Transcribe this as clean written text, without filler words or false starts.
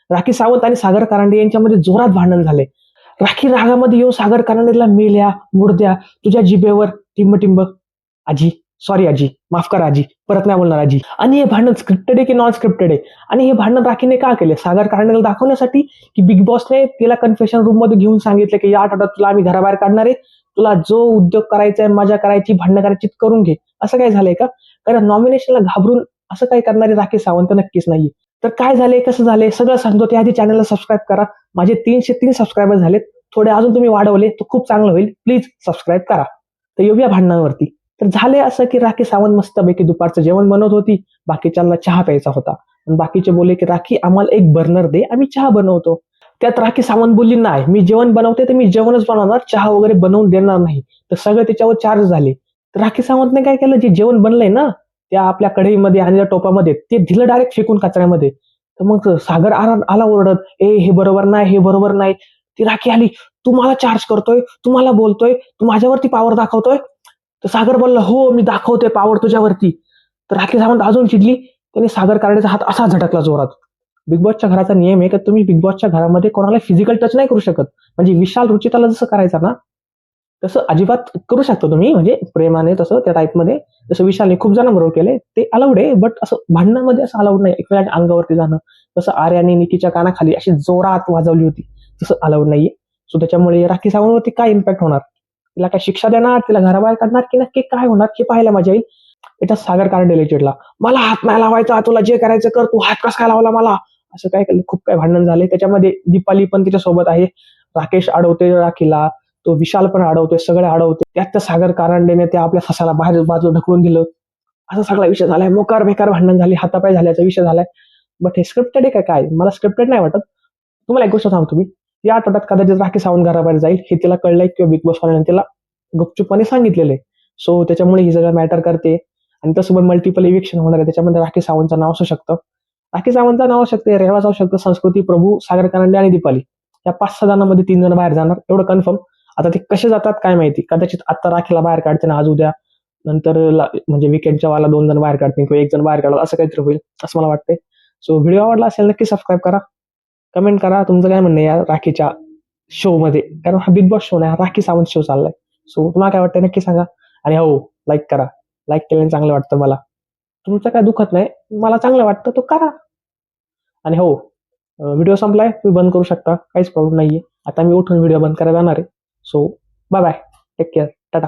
राखी सावंत आणि सागर कारंडे यांच्यामध्ये जोरात भांडण झाले. राखी रागामध्ये येऊन सागर कारंडेला मेल्या मुर्द्या तुझ्या जिभेवर टिंब टिंब. आजी, सॉरी आजी, माफ करा आजी, परत नाही बोलणार आजी. आणि हे भांडण स्क्रिप्टेड आहे की नॉन स्क्रिप्टेड आहे? आणि हे भांडण राखीने का केले? सागर कारंडेला दाखवण्यासाठी की बिग बॉसने तिला कन्फेशन रूम मध्ये घेऊन सांगितलं की या आठवड्यात तुला आम्ही घराबाहेर काढणार आहे, तुला जो उद्योग करायचा आहे, मजा करायची, भांडणं करायची करून घे. असं काय झालंय का? कारण नॉमिनेशनला घाबरून असं काय करणारी राखी सावंत नक्कीच नाहीये. तर काय झालंय, कसं झालंय सगळं सांगतो. त्याआधी चॅनलला सबस्क्राईब करा. माझे 303 सबस्क्रायबर झालेत. थोडे अजून तुम्ही वाढवले तर खूप चांगलं होईल. प्लीज सबस्क्राईब करा. तर येऊया भांडणांवरती. तर झाले असं की राखी सावंत मस्तपैकी दुपारचं जेवण बनवत होती. बाकीच्यांना चहा प्यायचा होता. आणि बाकीचे बोलले की राखी आम्हाला एक बर्नर दे, आम्ही चहा बनवतो. त्यात राखी सावंत बोलली नाही, मी जेवण बनवते तर मी जेवणच बनवणार, चहा वगैरे बनवून देणार नाही. तर सगळे त्याच्यावर चार्ज झाले. तर राखी सावंतने काय केलं, जे जेवण बनलंय ना त्या आपल्या कढईमध्ये आणि त्या टोपामध्ये ते दिलं डायरेक्ट फेकून कचऱ्यामध्ये. तर मग सागर आला ओरडत, ए हे बरोबर नाही, हे बरोबर नाही. ती राखी आली, तू मला चार्ज करतोय, तू मला बोलतोय, तू माझ्यावरती पॉवर दाखवतोय. तर सागर बोलला, हो मी दाखवतोय पॉवर तुझ्यावरती. तर राखी सावंत अजून चिडली. त्याने सागर कारंडेचा हात असा झटकला जोरात. बिग बॉसच्या घराचा नियम आहे की तुम्ही बिग बॉसच्या घरामध्ये कोणाला फिजिकल टच नाही करू शकत. म्हणजे विशाल रुचिताला जसं करायचं ना तसं अजिबात करू शकता तुम्ही, म्हणजे प्रेमाने तसं त्या टाईपमध्ये. जसं विशालने खूप जणांबरोबर केले ते अलाउड आहे, बट असं भांडणामध्ये असं अलाउड नाही. एकमेकांच्या अंगावरती जाणं, तसं आर्याने निकीच्या कानाखाली अशी जोरात वाजवली होती, तसं अलाउड नाहीये. सो त्याच्यामुळे राखी सावंतवरती काय इम्पॅक्ट होणार, तिला काय शिक्षा देणार, तिला घराबाहेर काढणार की नक्की काय होणार हे पाहायला मजा येईल. याच्यात सागर कारंडेला चिडला, मला हात नाही लावायचा, तुला जे करायचं कर, तू हात कसा काय लावला मला, असं काय केलं. खूप काय भांडण झाले. त्याच्यामध्ये दीपाली पण तिच्या सोबत आहे. राकेश अडवते राखीला, तो विशाल पण अडवतोय, सगळे अडवते. त्यात त्या सागर कारंडेने त्या आपल्या ससाला बाहेर बाजू ढकलून दिलं. असा सगळा विषय झालाय. मोकार बेकार भांडण झाली, हातापाय झाल्याचा विषय झालाय. बट हे स्क्रिप्टेड आहे का काय? मला स्क्रिप्टेड नाही वाटत. तुम्हाला एक गोष्ट सांगतो मी, या आठवड्यात कदाचित राखी सावंत घराबाहेर जाईल हे तिला कळलंय किंवा बिग बॉस वाल्याने तिला गुपचूपपणे सांगितलेलं आहे. सो त्याच्यामुळे ही सगळं मॅटर करते. आणि तसं पण मल्टिपल इव्हिक्शन होणार आहे, त्याच्यामध्ये राखी सावंतचं नाव असू शकतं. राखी सावंतचं नाव असू शकते, रेवा जाऊ शकतं, संस्कृती प्रभू, सागर कारंडे आणि दीपाली. या 5-6 जणांमध्ये 3 जण बाहेर जाणार, एवढं कन्फर्म. आता ते कसे जातात काय माहिती. कदाचित आता राखीला बाहेर काढते ना, आज उद्या नंतर म्हणजे विकेंडच्या वाला 2 जण बाहेर काढतील किंवा 1 जण बाहेर काढतात, असं काहीतरी होईल असं मला वाटतंय. सो व्हिडिओ आवडला असेल नक्की सबस्क्राईब करा, कमेंट करा तुमचं काय म्हणणं आहे या राखीच्या शो मध्ये. कारण हा बिग बॉस शो नाही, हा राखी सावंत शो चाललाय. सो तुम्हाला काय वाटतं नक्की सांगा. आणि हो, लाईक करा. लाईक केल्याने चांगलं वाटतं मला. तुमचं काय दुखत नाही, मला चांगलं वाटतं तो करा. आणि हो, व्हिडिओ संपलाय, तुम्ही बंद करू शकता, काहीच प्रॉब्लेम नाहीये. आता मी उठून व्हिडिओ बंद करायला जाणार आहे. So bye bye, take care, Tata.